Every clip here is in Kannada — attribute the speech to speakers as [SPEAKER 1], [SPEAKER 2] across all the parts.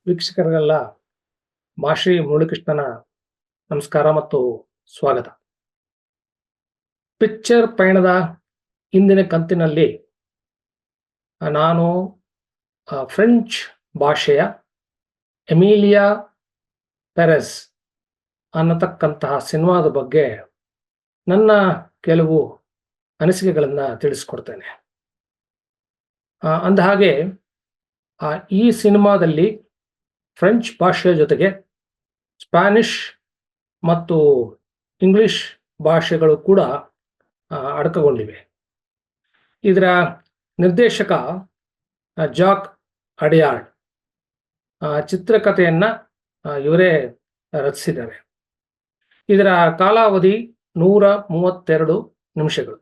[SPEAKER 1] ವೀಕ್ಷಕರಿಗೆಲ್ಲ ಮಾಶ್ರೀ ಮುರಳಿಕೃಷ್ಣನ ನಮಸ್ಕಾರ ಮತ್ತು ಸ್ವಾಗತ. ಪಿಕ್ಚರ್ ಪಯಣದ ಇಂದಿನ ಕಂತಿನಲ್ಲಿ ನಾನು ಫ್ರೆಂಚ್ ಭಾಷೆಯ ಎಮಿಲಿಯಾ ಪೆರೆಸ್ ಅನ್ನತಕ್ಕಂತಹ ಸಿನಿಮಾದ ಬಗ್ಗೆ ನನ್ನ ಕೆಲವು ಅನಿಸಿಕೆಗಳನ್ನು ತಿಳಿಸ್ಕೊಡ್ತೇನೆ. ಅಂದಹಾಗೆ ಈ ಸಿನಿಮಾದಲ್ಲಿ ಫ್ರೆಂಚ್ ಭಾಷೆಯ ಜೊತೆಗೆ ಸ್ಪ್ಯಾನಿಷ್ ಮತ್ತು ಇಂಗ್ಲಿಷ್ ಭಾಷೆಗಳು ಕೂಡ ಅಡಕಗೊಂಡಿವೆ. ಇದರ ನಿರ್ದೇಶಕ ಜಾಕ್ ಅಡಿಯಾರ್ಡ್, ಚಿತ್ರಕಥೆಯನ್ನು ಇವರೇ ರಚಿಸಿದ್ದಾರೆ. ಇದರ ಕಾಲಾವಧಿ 132 ನಿಮಿಷಗಳು.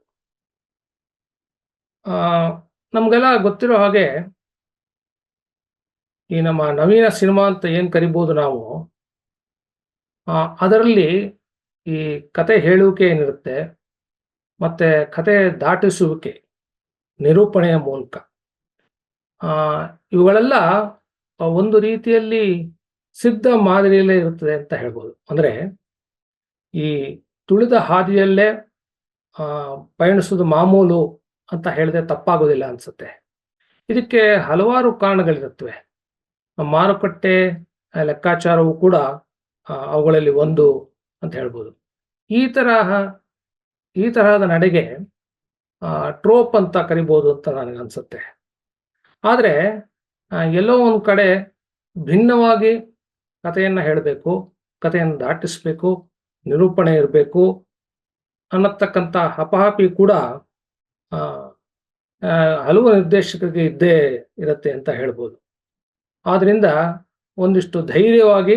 [SPEAKER 1] ನಮಗೆಲ್ಲ ಗೊತ್ತಿರೋ ಹಾಗೆ ಈ ನಮ್ಮ ನವೀನ ಸಿನಿಮಾ ಅಂತ ಏನು ಕರಿಬೋದು ನಾವು, ಅದರಲ್ಲಿ ಈ ಕತೆ ಹೇಳುವಿಕೆ ಏನಿರುತ್ತೆ ಮತ್ತು ಕತೆ ದಾಟಿಸುವಿಕೆ ನಿರೂಪಣೆಯ ಮೂಲಕ, ಇವುಗಳೆಲ್ಲ ಒಂದು ರೀತಿಯಲ್ಲಿ ಸಿದ್ಧ ಮಾದರಿಯಲ್ಲೇ ಇರುತ್ತದೆ ಅಂತ ಹೇಳ್ಬೋದು. ಅಂದರೆ ಈ ತುಳಿದ ಹಾದಿಯಲ್ಲೇ ಪಯಣಿಸೋದು ಮಾಮೂಲು ಅಂತ ಹೇಳಿದ್ರೆ ತಪ್ಪಾಗೋದಿಲ್ಲ ಅನಿಸುತ್ತೆ. ಇದಕ್ಕೆ ಹಲವಾರು ಕಾರಣಗಳಿರುತ್ತವೆ. ಮಾರುಕಟ್ಟೆ ಲೆಕ್ಕಾಚಾರವು ಕೂಡ ಅವುಗಳಲ್ಲಿ ಒಂದು ಅಂತ ಹೇಳ್ಬೋದು. ಈ ತರಹದ ನಡೆಗೆ ಟ್ರೋಪ್ ಅಂತ ಕರಿಬೋದು ಅಂತ ನನಗನ್ಸುತ್ತೆ. ಆದರೆ ಎಲ್ಲೋ ಒಂದು ಕಡೆ ಭಿನ್ನವಾಗಿ ಕಥೆಯನ್ನು ಹೇಳಬೇಕು, ಕಥೆಯನ್ನು ದಾಟಿಸಬೇಕು, ನಿರೂಪಣೆ ಇರಬೇಕು ಅನ್ನತಕ್ಕಂಥ ಹಪಹಪಿ ಕೂಡ ಹಲವು ನಿರ್ದೇಶಕರಿಗೆ ಇದ್ದೇ ಇರುತ್ತೆ ಅಂತ ಹೇಳ್ಬೋದು. ಆದ್ದರಿಂದ ಒಂದಿಷ್ಟು ಧೈರ್ಯವಾಗಿ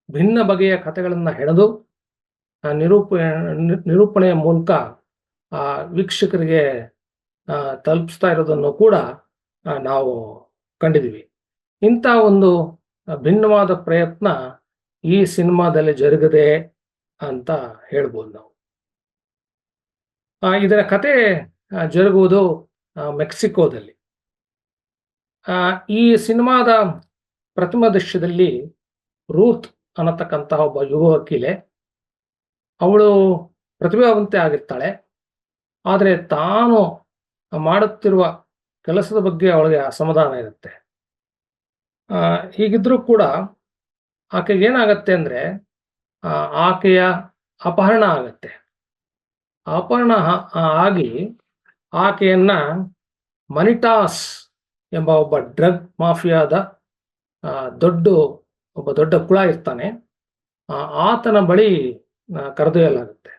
[SPEAKER 1] ಭಿನ್ನ ಬಗೆಯ ಕಥೆಗಳನ್ನು ಹೆಣೆದು ನಿರೂಪಣೆಯ ಮೂಲಕ ವೀಕ್ಷಕರಿಗೆ ತಲುಪಿಸ್ತಾ ಇರೋದನ್ನು ಕೂಡ ನಾವು ಕಂಡಿದ್ದೀವಿ. ಇಂಥ ಒಂದು ಭಿನ್ನವಾದ ಪ್ರಯತ್ನ ಈ ಸಿನಿಮಾದಲ್ಲಿ ಜರುಗದೆ ಅಂತ ಹೇಳ್ಬೋದು ನಾವು. ಇದರ ಕತೆ ಜರುಗುವುದು ಮೆಕ್ಸಿಕೋದಲ್ಲಿ. ಈ ಸಿನಿಮಾದ ಪ್ರಥಮ ದೃಶ್ಯದಲ್ಲಿ ರೂತ್ ಅನ್ನತಕ್ಕಂತಹ ಒಬ್ಬ ಯುವ ವಕೀಲೆ, ಅವಳು ಪ್ರತಿಭಾವಂತೆ ಆಗಿರ್ತಾಳೆ. ಆದರೆ ತಾನು ಮಾಡುತ್ತಿರುವ ಕೆಲಸದ ಬಗ್ಗೆ ಅವಳಿಗೆ ಅಸಮಾಧಾನ ಇರುತ್ತೆ. ಹೀಗಿದ್ರೂ ಕೂಡ ಆಕೆಗೆ ಏನಾಗತ್ತೆ ಅಂದರೆ ಆಕೆಯ ಅಪಹರಣ ಆಗತ್ತೆ. ಅಪಹರಣ ಆಗಿ ಆಕೆಯನ್ನ ಮನಿಟಾಸ್ ಎಂಬ ಒಬ್ಬ ಡ್ರಗ್ ಮಾಫಿಯಾದ ಒಬ್ಬ ದೊಡ್ಡ ಕುಳ ಇರ್ತಾನೆ, ಆತನ ಬಳಿ ಕರೆದೊಯ್ಯಲಾಗುತ್ತೆ.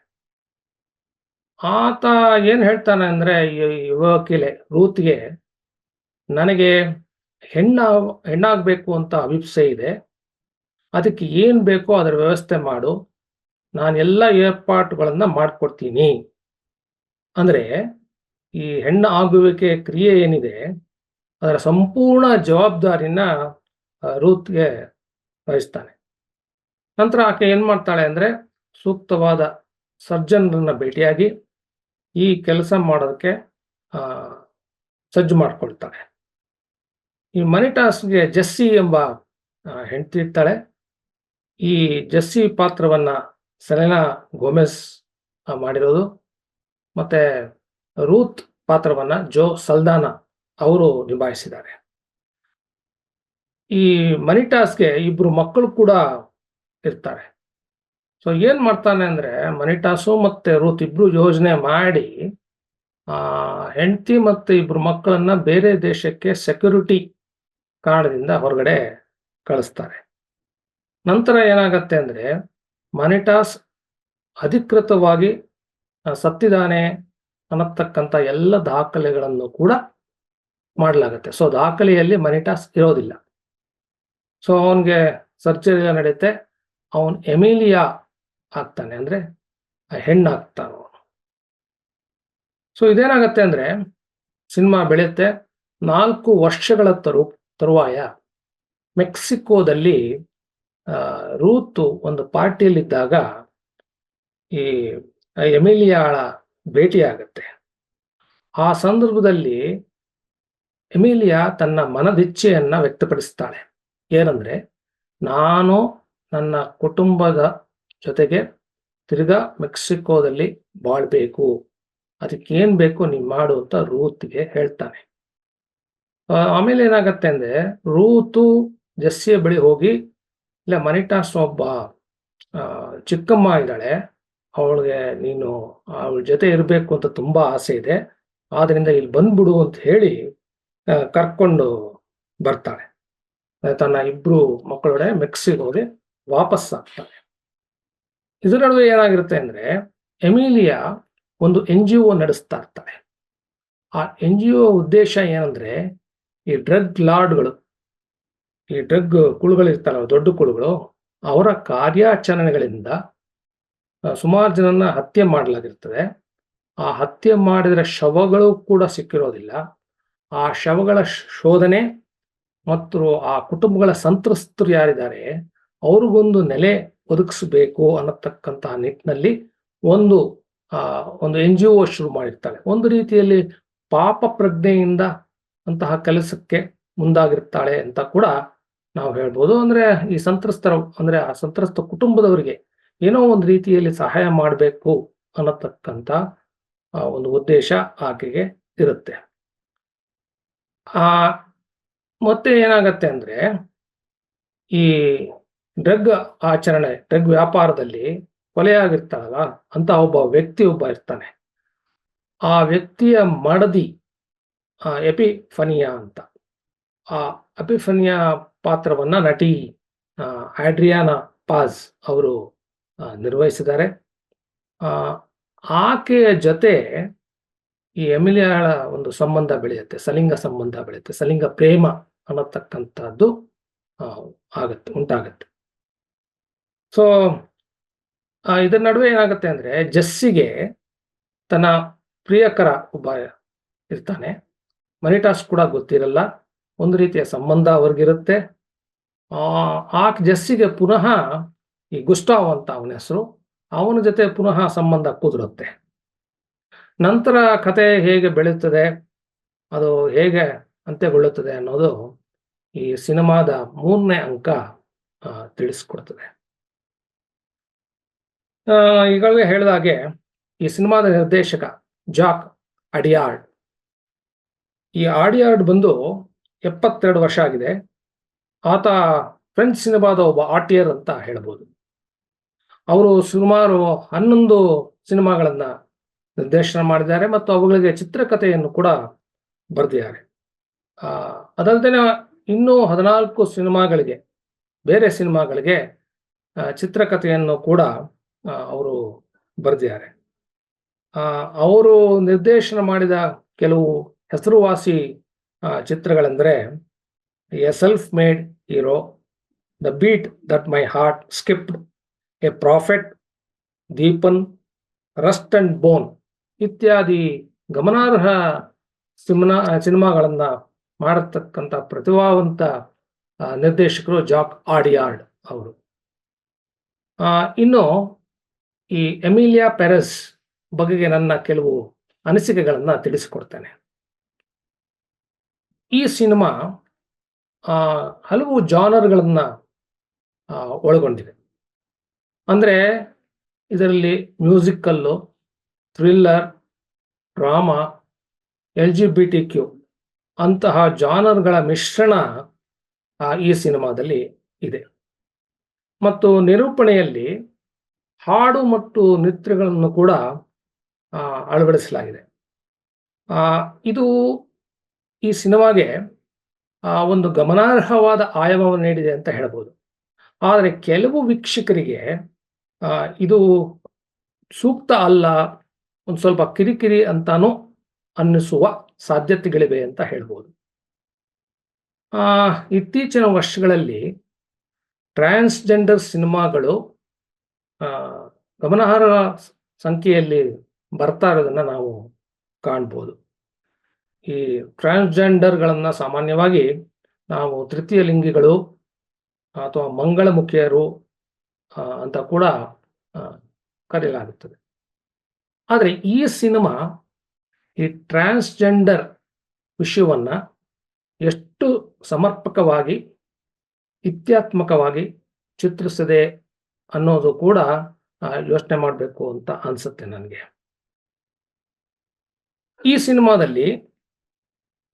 [SPEAKER 1] ಆತ ಏನು ಹೇಳ್ತಾನೆ ಅಂದರೆ, ಯುವ ವಕೀಲೆ ರೂತ್ಗೆ, ನನಗೆ ಹೆಣ್ಣಾಗಬೇಕು ಅಂತ ಅಭಿಪ್ಸೆ ಇದೆ, ಅದಕ್ಕೆ ಏನು ಬೇಕೋ ಅದರ ವ್ಯವಸ್ಥೆ ಮಾಡು, ನಾನು ಎಲ್ಲ ಏರ್ಪಾಟುಗಳನ್ನು ಮಾಡಿಕೊಡ್ತೀನಿ. ಅಂದರೆ ಈ ಹೆಣ್ಣು ಆಗುವಿಕೆ ಕ್ರಿಯೆ ಏನಿದೆ ಅದರ ಸಂಪೂರ್ಣ ಜವಾಬ್ದಾರಿನ ರೂತ್ಗೆ ವಹಿಸ್ತಾನೆ. ನಂತರ ಆಕೆ ಏನು ಮಾಡ್ತಾಳೆ ಅಂದರೆ, ಸೂಕ್ತವಾದ ಸರ್ಜನ್ರನ್ನ ಭೇಟಿಯಾಗಿ ಈ ಕೆಲಸ ಮಾಡೋದಕ್ಕೆ ಸಜ್ಜು ಮಾಡ್ಕೊಳ್ತಾಳೆ. ಈ ಮನಿಟಾಸ್ಗೆ ಜೆಸ್ಸಿ ಎಂಬ ಹೆಂಡತಿ ಇರ್ತಾಳೆ. ಈ ಜೆಸ್ಸಿ ಪಾತ್ರವನ್ನು ಸೆಲೆನಾ ಗೋಮೆಸ್ ಮಾಡಿರೋದು, ಮತ್ತು ರೂತ್ ಪಾತ್ರವನ್ನು ಜೋ ಸಲ್ದಾನಾ ಅವರು ನಿಭಾಯಿಸಿದ್ದಾರೆ. ಈ ಮನಿಟಾಸ್ಗೆ ಇಬ್ಬರು ಮಕ್ಕಳು ಕೂಡ ಇರ್ತಾರೆ. ಸೊ ಏನು ಮಾಡ್ತಾನೆ ಅಂದರೆ, ಮನಿಟಾಸು ಮತ್ತು ರೂತ್ ಇಬ್ಬರು ಯೋಜನೆ ಮಾಡಿ ಹೆಂಡತಿ ಮತ್ತು ಇಬ್ಬರು ಮಕ್ಕಳನ್ನು ಬೇರೆ ದೇಶಕ್ಕೆ ಸೆಕ್ಯೂರಿಟಿ ಕಾರಣದಿಂದ ಹೊರಗಡೆ ಕಳಿಸ್ತಾರೆ. ನಂತರ ಏನಾಗತ್ತೆ ಅಂದರೆ, ಮನಿಟಾಸ್ ಅಧಿಕೃತವಾಗಿ ಸತ್ತಿದ್ದಾನೆ ಅನ್ನತಕ್ಕಂಥ ಎಲ್ಲ ದಾಖಲೆಗಳನ್ನು ಕೂಡ ಮಾಡಲಾಗುತ್ತೆ. ಸೊ ದಾಖಲೆಯಲ್ಲಿ ಮನಿಟಾಸ್ ಇರೋದಿಲ್ಲ. ಸೊ ಅವನಿಗೆ ಸರ್ಜರಿ ನಡೆಯುತ್ತೆ, ಅವನು ಎಮಿಲಿಯಾ ಆಗ್ತಾನೆ, ಅಂದರೆ ಹೆಣ್ಣಾಗ್ತಾನೆ ಅವನು. ಸೊ ಇದೇನಾಗತ್ತೆ ಅಂದರೆ, ಸಿನಿಮಾ ಬೆಳೆಯುತ್ತೆ. 4 ವರ್ಷಗಳ ತರುವಾಯ ಮೆಕ್ಸಿಕೋದಲ್ಲಿ ರೂತು ಒಂದು ಪಾರ್ಟಿಯಲ್ಲಿದ್ದಾಗ ಈ ಎಮಿಲಿಯಾಳ ಭೇಟಿಯಾಗತ್ತೆ. ಆ ಸಂದರ್ಭದಲ್ಲಿ ಎಮಿಲಿಯಾ ತನ್ನ ಮನದಿಚ್ಛೆಯನ್ನು ವ್ಯಕ್ತಪಡಿಸ್ತಾಳೆ. ಏನಂದ್ರೆ, ನಾನು ನನ್ನ ಕುಟುಂಬದ ಜೊತೆಗೆ ತಿರ್ಗಾ ಮೆಕ್ಸಿಕೋದಲ್ಲಿ ಬಾಳ್ಬೇಕು, ಅದಕ್ಕೇನ್ ಬೇಕು ನೀನ್ ಮಾಡು ಅಂತ ರೂತ್ಗೆ ಹೇಳ್ತಾನೆ. ಆಮೇಲೆ ಏನಾಗತ್ತೆ ಅಂದ್ರೆ, ರೂತು ಜೆಸ್ಸಿಯ ಬಳಿ ಹೋಗಿ, ಇಲ್ಲ ಮನಿಟಾಸ್ ಒಬ್ಬ ಚಿಕ್ಕಮ್ಮ ಇದ್ದಾಳೆ, ಅವಳಿಗೆ ನೀನು ಅವಳ ಜೊತೆ ಇರಬೇಕು ಅಂತ ತುಂಬಾ ಆಸೆ ಇದೆ, ಆದ್ರಿಂದ ಇಲ್ಲಿ ಬಂದ್ಬಿಡು ಅಂತ ಹೇಳಿ ಕರ್ಕೊಂಡು ಬರ್ತಾಳೆ. ತನ್ನ ಇಬ್ರು ಮಕ್ಕಳೊಡೆ ಮೆಕ್ಸಿಕೋಗೆ ವಾಪಸ್ ಆಗ್ತಾಳೆ. ಇದರ ನಡುವೆ ಏನಾಗಿರುತ್ತೆ ಅಂದ್ರೆ, ಎಮಿಲಿಯಾ ಒಂದು NGO ನಡೆಸ್ತಾ ಇರ್ತಾಳೆ. ಆ NGO ಉದ್ದೇಶ ಏನಂದ್ರೆ, ಈ ಡ್ರಗ್ ಲಾರ್ಡ್ಗಳು, ಈ ಡ್ರಗ್ ಕುಳುಗಳಿರ್ತಾರಲ್ಲ, ದೊಡ್ಡ ಕುಳುಗಳು, ಅವರ ಕಾರ್ಯಾಚರಣೆಗಳಿಂದ ಸುಮಾರು ಜನನ್ನ ಹತ್ಯೆ ಮಾಡಲಾಗಿರ್ತದೆ. ಆ ಹತ್ಯೆ ಮಾಡಿದ ಶವಗಳು ಕೂಡ ಸಿಕ್ಕಿರೋದಿಲ್ಲ. ಆ ಶವಗಳ ಶೋಧನೆ ಮತ್ತು ಆ ಕುಟುಂಬಗಳ ಸಂತ್ರಸ್ತರು ಯಾರಿದ್ದಾರೆ ಅವ್ರಿಗೊಂದು ನೆಲೆ ಒದಗಿಸಬೇಕು ಅನ್ನತಕ್ಕಂತಹ ನಿಟ್ಟಿನಲ್ಲಿ ಒಂದು NGO ಶುರು ಮಾಡಿರ್ತಾಳೆ. ಒಂದು ರೀತಿಯಲ್ಲಿ ಪಾಪ ಪ್ರಜ್ಞೆಯಿಂದ ಅಂತಹ ಕೆಲಸಕ್ಕೆ ಮುಂದಾಗಿರ್ತಾಳೆ ಅಂತ ಕೂಡ ನಾವು ಹೇಳ್ಬೋದು. ಅಂದ್ರೆ ಈ ಸಂತ್ರಸ್ತರ, ಅಂದ್ರೆ ಆ ಸಂತ್ರಸ್ತ ಕುಟುಂಬದವರಿಗೆ ಏನೋ ಒಂದು ರೀತಿಯಲ್ಲಿ ಸಹಾಯ ಮಾಡಬೇಕು ಅನ್ನತಕ್ಕಂಥ ಒಂದು ಉದ್ದೇಶ ಆಕೆಗೆ ಇರುತ್ತೆ. ಮತ್ತೆ ಏನಾಗತ್ತೆ ಅಂದ್ರೆ, ಈ ಡ್ರಗ್ ವ್ಯಾಪಾರದಲ್ಲಿ ಕೊಲೆಯಾಗಿರ್ತಾರಲ್ಲ ಅಂತ ಒಬ್ಬ ಇರ್ತಾನೆ. ಆ ವ್ಯಕ್ತಿಯ ಮಡದಿ ಎಪಿಫನಿಯಾ ಅಂತ. ಆ ಎಪಿಫನಿಯಾ ಪಾತ್ರವನ್ನ ನಟಿ ಆಡ್ರಿಯಾನಾ ಪಾಜ್ ಅವರು ನಿರ್ವಹಿಸಿದ್ದಾರೆ. ಆಕೆಯ ಜೊತೆ ಈ ಎಮಿಲಿಯಾಳ ಒಂದು ಸಂಬಂಧ ಬೆಳೆಯುತ್ತೆ, ಸಲಿಂಗ ಸಂಬಂಧ ಬೆಳೆಯುತ್ತೆ, ಸಲಿಂಗ ಪ್ರೇಮ ಅನ್ನತಕ್ಕಂಥದ್ದು ಉಂಟಾಗತ್ತೆ. ಸೊ ಇದರ ನಡುವೆ ಏನಾಗುತ್ತೆ ಅಂದ್ರೆ, ಜೆಸ್ಸಿಗೆ ತನ್ನ ಪ್ರಿಯಕರ ಒಬ್ಬ ಇರ್ತಾನೆ, ಮನಿಟಾಸ್ ಕೂಡ ಗೊತ್ತಿರಲ್ಲ, ಒಂದು ರೀತಿಯ ಸಂಬಂಧ ಅವ್ರಿಗಿರುತ್ತೆ. ಆ ಜೆಸ್ಸಿಗೆ ಪುನಃ ಈ ಗುಸ್ಟಾವ್ ಅಂತ ಅವನ ಹೆಸರು, ಅವನ ಜೊತೆ ಪುನಃ ಸಂಬಂಧ ಕುದುರುತ್ತೆ. ನಂತರ ಕತೆ ಹೇಗೆ ಬೆಳೆಯುತ್ತದೆ, ಅದು ಹೇಗೆ ಅಂತ್ಯಗೊಳ್ಳುತ್ತದೆ ಅನ್ನೋದು ಈ ಸಿನಿಮಾದ 3ನೇ ಅಂಕ ತಿಳಿಸ್ಕೊಡ್ತದೆ. ಈಗಾಗಲೇ ಹೇಳಿದ ಹಾಗೆ ಈ ಸಿನಿಮಾದ ನಿರ್ದೇಶಕ ಜಾಕ್ ಅಡಿಯಾರ್ಡ್. ಈ ಆಡಿಯಾರ್ಡ್ ಬಂದು 72 ವರ್ಷ ಆಗಿದೆ. ಆತ ಫ್ರೆಂಚ್ ಸಿನಿಮಾದ ಒಬ್ಬ ಆರ್ಟಿಯರ್ ಅಂತ ಹೇಳ್ಬೋದು. ಅವರು ಸುಮಾರು 11 ಸಿನಿಮಾಗಳನ್ನ ನಿರ್ದೇಶನ ಮಾಡಿದ್ದಾರೆ ಮತ್ತು ಅವುಗಳಿಗೆ ಚಿತ್ರಕಥೆಯನ್ನು ಕೂಡ ಬರೆದಿದ್ದಾರೆ. ಅದಲ್ಲದೆ ಇನ್ನೂ 14 ಸಿನಿಮಾಗಳಿಗೆ, ಬೇರೆ ಸಿನಿಮಾಗಳಿಗೆ ಚಿತ್ರಕಥೆಯನ್ನು ಕೂಡ ಅವರು ಬರೆದಿದ್ದಾರೆ. ಅವರು ನಿರ್ದೇಶನ ಮಾಡಿದ ಕೆಲವು ಹೆಸರುವಾಸಿ ಚಿತ್ರಗಳೆಂದರೆ a self made hero, the beat that my heart skipped, a prophet, Dheepan, rust and bone ಇತ್ಯಾದಿ ಗಮನಾರ್ಹ ಸಿನಿಮಾಗಳನ್ನ ಮಾಡತಕ್ಕಂಥ ಪ್ರತಿಭಾವಂತ ನಿರ್ದೇಶಕರು ಜಾಕ್ ಆಡಿಯಾರ್ಡ್ ಅವರು. ಇನ್ನು ಈ ಎಮಿಲಿಯಾ ಪೆರೆಸ್ ಬಗೆಗೆ ನನ್ನ ಕೆಲವು ಅನಿಸಿಕೆಗಳನ್ನ ತಿಳಿಸಿಕೊಡ್ತೇನೆ. ಈ ಸಿನಿಮಾ ಹಲವು ಜಾನರ್ಗಳನ್ನ ಒಳಗೊಂಡಿದೆ. ಅಂದ್ರೆ ಇದರಲ್ಲಿ ಮ್ಯೂಸಿಕಲ್ಲು, ಥ್ರಿಲ್ಲರ್, ಡ್ರಾಮಾ, LGBTQ ಅಂತಹ ಜಾನರ್ಗಳ ಮಿಶ್ರಣ ಈ ಸಿನಿಮಾದಲ್ಲಿ ಇದೆ. ಮತ್ತು ನಿರೂಪಣೆಯಲ್ಲಿ ಹಾಡು ಮತ್ತು ನೃತ್ಯಗಳನ್ನು ಕೂಡ ಅಳವಡಿಸಲಾಗಿದೆ. ಇದು ಈ ಸಿನಿಮಾಗೆ ಒಂದು ಗಮನಾರ್ಹವಾದ ಆಯಾಮವನ್ನು ನೀಡಿದೆ ಅಂತ ಹೇಳ್ಬೋದು. ಆದರೆ ಕೆಲವು ವೀಕ್ಷಕರಿಗೆ ಇದು ಸೂಕ್ತ ಅಲ್ಲ, ಒಂದು ಸ್ವಲ್ಪ ಕಿರಿಕಿರಿ ಅಂತಾನೂ ಅನ್ನಿಸುವ ಸಾಧ್ಯತೆಗಳಿವೆ ಅಂತ ಹೇಳ್ಬೋದು. ಇತ್ತೀಚಿನ ವರ್ಷಗಳಲ್ಲಿ ಟ್ರಾನ್ಸ್ಜೆಂಡರ್ ಸಿನಿಮಾಗಳು ಗಮನಾರ್ಹ ಸಂಖ್ಯೆಯಲ್ಲಿ ಬರ್ತಾ ಇರೋದನ್ನ ನಾವು ಕಾಣ್ಬೋದು. ಈ ಟ್ರಾನ್ಸ್ಜೆಂಡರ್ಗಳನ್ನ ಸಾಮಾನ್ಯವಾಗಿ ನಾವು ತೃತೀಯ ಲಿಂಗಿಗಳು ಅಥವಾ ಮಂಗಳಮುಖಿಯರು ಅಂತ ಕೂಡ ಕರೆಯಲಾಗುತ್ತದೆ. ಆದರೆ ಈ ಸಿನಿಮಾ ಈ ಟ್ರಾನ್ಸ್ಜೆಂಡರ್ ವಿಷಯವನ್ನ ಎಷ್ಟು ಸಮರ್ಪಕವಾಗಿ ಇತ್ಯಾತ್ಮಕವಾಗಿ ಚಿತ್ರಿಸಿದೆ ಅನ್ನೋದು ಕೂಡ ಯೋಚನೆ ಮಾಡಬೇಕು ಅಂತ ಅನ್ಸುತ್ತೆ ನನಗೆ. ಈ ಸಿನಿಮಾದಲ್ಲಿ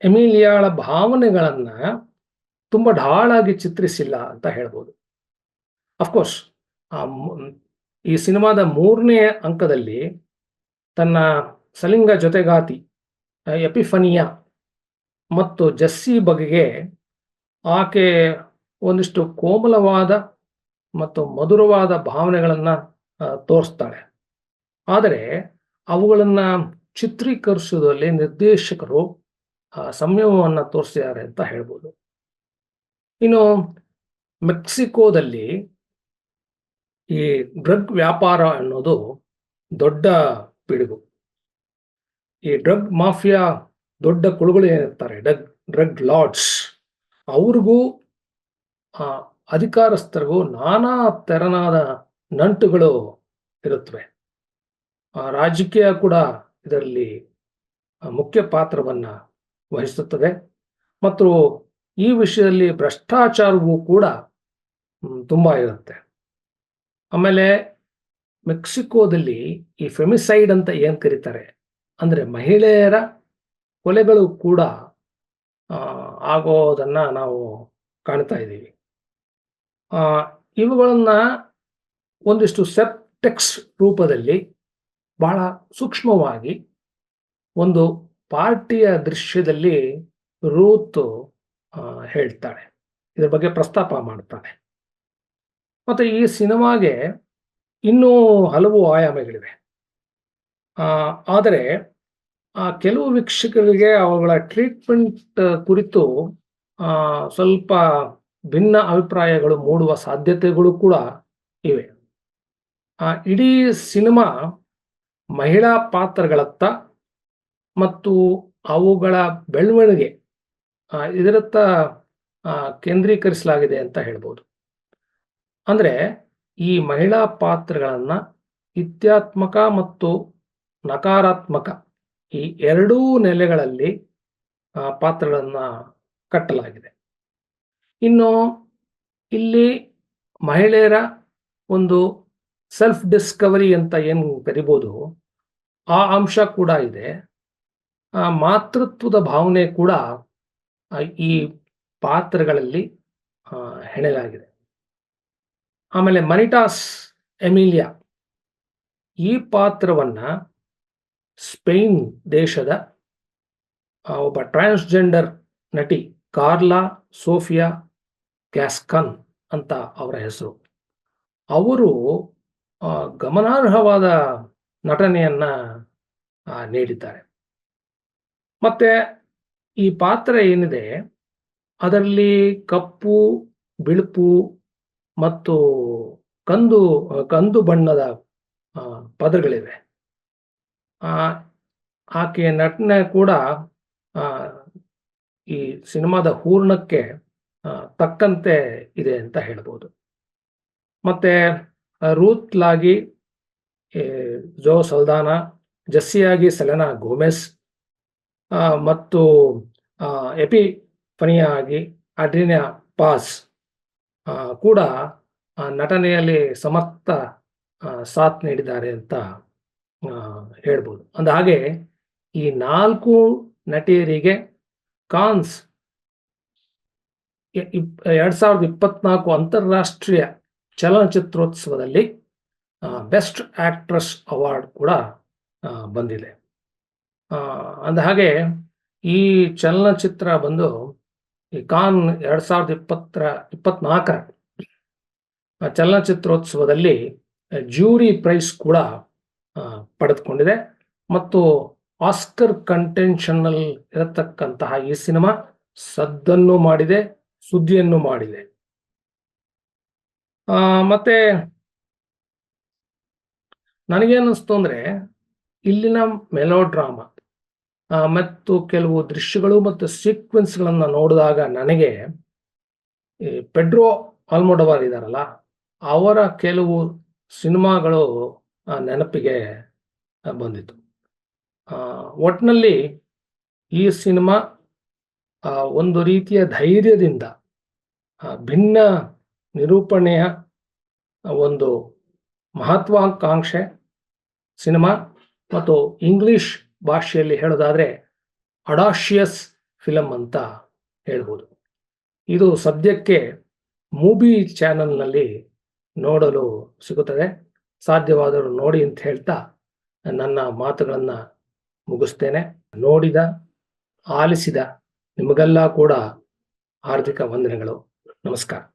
[SPEAKER 1] ಎಮಿಲಿಯಾಳ ಭಾವನೆಗಳನ್ನ ತುಂಬಾ ಢಾಳಾಗಿ ಚಿತ್ರಿಸಿಲ್ಲ ಅಂತ ಹೇಳ್ಬೋದು. ಅಫ್ಕೋರ್ಸ್ ಈ ಸಿನಿಮಾದ 3ನೇ ಅಂಕದಲ್ಲಿ ತನ್ನ ಸಲಿಂಗ ಜೊತೆಗಾತಿ ಎಪಿಫನಿಯಾ ಮತ್ತು ಜಸ್ಸಿ ಬಗೆಗೆ ಆಕೆ ಒಂದಿಷ್ಟು ಕೋಮಲವಾದ ಮತ್ತು ಮಧುರವಾದ ಭಾವನೆಗಳನ್ನ ತೋರಿಸ್ತಾಳೆ. ಆದರೆ ಅವುಗಳನ್ನ ಚಿತ್ರೀಕರಿಸುವುದರಲ್ಲಿ ನಿರ್ದೇಶಕರು ಸಂಯಮವನ್ನು ತೋರಿಸಿದ್ದಾರೆ ಅಂತ ಹೇಳ್ಬೋದು. ಇನ್ನು ಮೆಕ್ಸಿಕೋದಲ್ಲಿ ಈ ಡ್ರಗ್ ವ್ಯಾಪಾರ ಅನ್ನೋದು ದೊಡ್ಡ ಪಿಡುಗು. ಈ ಡ್ರಗ್ ಮಾಫಿಯಾ ದೊಡ್ಡ ಕುಳುಗಳು ಏನಿರ್ತಾರೆ, ಡ್ರಗ್ ಲಾರ್ಡ್ಸ್, ಅವ್ರಿಗೂ ಅಧಿಕಾರಸ್ಥರಿಗೂ ನಾನಾ ತೆರನಾದ ನಂಟುಗಳು ಇರುತ್ತವೆ. ರಾಜಕೀಯ ಕೂಡ ಇದರಲ್ಲಿ ಮುಖ್ಯ ಪಾತ್ರವನ್ನ ವಹಿಸುತ್ತದೆ ಮತ್ತು ಈ ವಿಷಯದಲ್ಲಿ ಭ್ರಷ್ಟಾಚಾರವೂ ಕೂಡ ತುಂಬಾ ಇರುತ್ತೆ. ಆಮೇಲೆ ಮೆಕ್ಸಿಕೋದಲ್ಲಿ ಈ ಫೆಮಿಸೈಡ್ ಅಂತ ಏನ್ ಕರೀತಾರೆ, ಅಂದ್ರೆ ಮಹಿಳೆಯರ ಕೊಲೆಗಳು ಕೂಡ ಆಗೋದನ್ನ ನಾವು ಕಾಣ್ತಾ ಇದ್ದೀವಿ. ಇವುಗಳನ್ನ ಒಂದಿಷ್ಟು ಸೆಪ್ಟೆಕ್ಸ್ ರೂಪದಲ್ಲಿ ಬಹಳ ಸೂಕ್ಷ್ಮವಾಗಿ ಒಂದು ಪಾರ್ಟಿಯ ದೃಶ್ಯದಲ್ಲಿ ರೂತ್ ಹೇಳ್ತಾಳೆ, ಇದ್ರ ಬಗ್ಗೆ ಪ್ರಸ್ತಾಪ ಮಾಡ್ತಾಳೆ. ಮತ್ತೆ ಈ ಸಿನಿಮಾಗೆ ಇನ್ನೂ ಹಲವು ಆಯಾಮಗಳಿವೆ. ಆದರೆ ಕೆಲವು ವೀಕ್ಷಕರಿಗೆ ಅವುಗಳ ಟ್ರೀಟ್ಮೆಂಟ್ ಕುರಿತು ಸ್ವಲ್ಪ ಭಿನ್ನ ಅಭಿಪ್ರಾಯಗಳು ಮೂಡುವ ಸಾಧ್ಯತೆಗಳು ಕೂಡ ಇವೆ. ಇಡೀ ಸಿನಿಮಾ ಮಹಿಳಾ ಪಾತ್ರಗಳತ್ತ ಮತ್ತು ಅವುಗಳ ಬೆಳವಣಿಗೆ ಇದರತ್ತ ಕೇಂದ್ರೀಕರಿಸಲಾಗಿದೆ ಅಂತ ಹೇಳ್ಬೋದು. ಅಂದ್ರೆ ಈ ಮಹಿಳಾ ಪಾತ್ರಗಳನ್ನ ಇತ್ಯಾತ್ಮಕ ಮತ್ತು ನಕಾರಾತ್ಮಕ ಈ ಎರಡೂ ನೆಲೆಗಳಲ್ಲಿ ಪಾತ್ರಗಳನ್ನ ಕಟ್ಟಲಾಗಿದೆ. ಇನ್ನು ಇಲ್ಲಿ ಮಹಿಳೆಯರ ಒಂದು ಸೆಲ್ಫ್ ಡಿಸ್ಕವರಿ ಅಂತ ಏನು ಕರಿಬೋದು, ಆ ಅಂಶ ಕೂಡ ಇದೆ. ಮಾತೃತ್ವದ ಭಾವನೆ ಕೂಡ ಈ ಪಾತ್ರಗಳಲ್ಲಿ ಹೆಣೆಲಾಗಿದೆ. ಆಮೇಲೆ ಮನಿಟಾಸ್ ಎಮಿಲಿಯಾ ಈ ಪಾತ್ರವನ್ನ ಸ್ಪೇನ್ ದೇಶದ ಒಬ್ಬ ಟ್ರಾನ್ಸ್ಜೆಂಡರ್ ನಟಿ ಕಾರ್ಲಾ ಸೋಫಿಯಾ ಗ್ಯಾಸ್ಕನ್ ಅಂತ ಅವರ ಹೆಸರು. ಅವರು ಗಮನಾರ್ಹವಾದ ನಟನೆಯನ್ನ ನೀಡಿದ್ದಾರೆ. ಮತ್ತೆ ಈ ಪಾತ್ರ ಏನಿದೆ ಅದರಲ್ಲಿ ಕಪ್ಪು, ಬಿಳುಪು ಮತ್ತು ಕಂದು ಬಣ್ಣದ ಪದಗಳಿವೆ. ಆಕೆಯ ನಟನೆ ಕೂಡ ಈ ಸಿನಿಮಾದ ಹೂರ್ಣಕ್ಕೆ ತಕ್ಕಂತೆ ಇದೆ ಅಂತ ಹೇಳ್ಬೋದು. ಮತ್ತೆ ರೂತ್ಲಾಗಿ ಜೋ ಸಲ್ದಾನಾ, ಜಸ್ಸಿಯಾಗಿ ಸೆಲೆನಾ ಗೋಮೆಸ್ ಮತ್ತು ಎಪಿಫನಿಯಾ ಆಗಿ ಅಡ್ರಿನಾ ಪಾಸ್ ಕೂಡ ನಟನೆಯಲ್ಲಿ ಸಮರ್ಥ ಸಾಥ್ ನೀಡಿದ್ದಾರೆ ಅಂತ ಹೇಳ್ಬೋದು. ಅಂದ ಹಾಗೆ ಈ 4 ನಟಿಯರಿಗೆ ಕಾನ್ಸ್ 2024 ಅಂತಾರಾಷ್ಟ್ರೀಯ ಚಲನಚಿತ್ರೋತ್ಸವದಲ್ಲಿ ಬೆಸ್ಟ್ ಆಕ್ಟ್ರೆಸ್ ಅವಾರ್ಡ್ ಕೂಡ ಬಂದಿದೆ. ಅಂದ ಹಾಗೆ ಈ ಚಲನಚಿತ್ರ ಬಂದು ಈ ಕಾನ್ 2024 ಚಲನಚಿತ್ರೋತ್ಸವದಲ್ಲಿ ಜ್ಯೂರಿ ಪ್ರೈಸ್ ಕೂಡ ಪಡೆದುಕೊಂಡಿದೆ ಮತ್ತು ಆಸ್ಕರ್ ಕಂಟೆನ್ಷನ್ನಲ್ಲಿ ಇರತಕ್ಕಂತಹ ಈ ಸಿನಿಮಾ ಸದ್ದನ್ನು ಮಾಡಿದೆ, ಸುದ್ದಿಯನ್ನು ಮಾಡಿದೆ. ಮತ್ತೆ ನನಗೇನಿಸ್ತು ಅಂದ್ರೆ ಇಲ್ಲಿನ ಮೆಲೋಡ್ರಾಮಾ ಮತ್ತು ಕೆಲವು ದೃಶ್ಯಗಳು ಮತ್ತು ಸೀಕ್ವೆನ್ಸ್ಗಳನ್ನ ನೋಡಿದಾಗ ನನಗೆ ಈ ಪೆಡ್ರೋ ಆಲ್ಮೋಡೋವಾರ್ ಇದಾರಲ್ಲ ಅವರ ಕೆಲವು ಸಿನಿಮಾಗಳು ನೆನಪಿಗೆ ಬಂದಿತ್ತು. ಒಟ್ಟಿನಲ್ಲಿ ಈ ಸಿನಿಮಾ ಒಂದು ರೀತಿಯ ಧೈರ್ಯದಿಂದ ಭಿನ್ನ ನಿರೂಪಣೆಯ ಒಂದು ಮಹತ್ವಾಕಾಂಕ್ಷೆ ಸಿನಿಮಾ, ಮತ್ತು ಇಂಗ್ಲಿಷ್ ಭಾಷೆಯಲ್ಲಿ ಹೇಳೋದಾದ್ರೆ ಅಡಾಷಿಯಸ್ ಫಿಲಮ್ ಅಂತ ಹೇಳ್ಬೋದು. ಇದು ಸದ್ಯಕ್ಕೆ ಮೂವಿ ಚಾನೆಲ್ನಲ್ಲಿ ನೋಡಲು ಸಿಗುತ್ತದೆ. ಸಾಧ್ಯವಾದರೂ ನೋಡಿ ಅಂತ ಹೇಳ್ತಾ ನನ್ನ ಮಾತುಗಳನ್ನು ಮುಗಿಸ್ತೇನೆ. ನೋಡಿದ, ಆಲಿಸಿದ ನಿಮಗೆಲ್ಲ ಕೂಡ ಹಾರ್ದಿಕ ವಂದನೆಗಳು. ನಮಸ್ಕಾರ.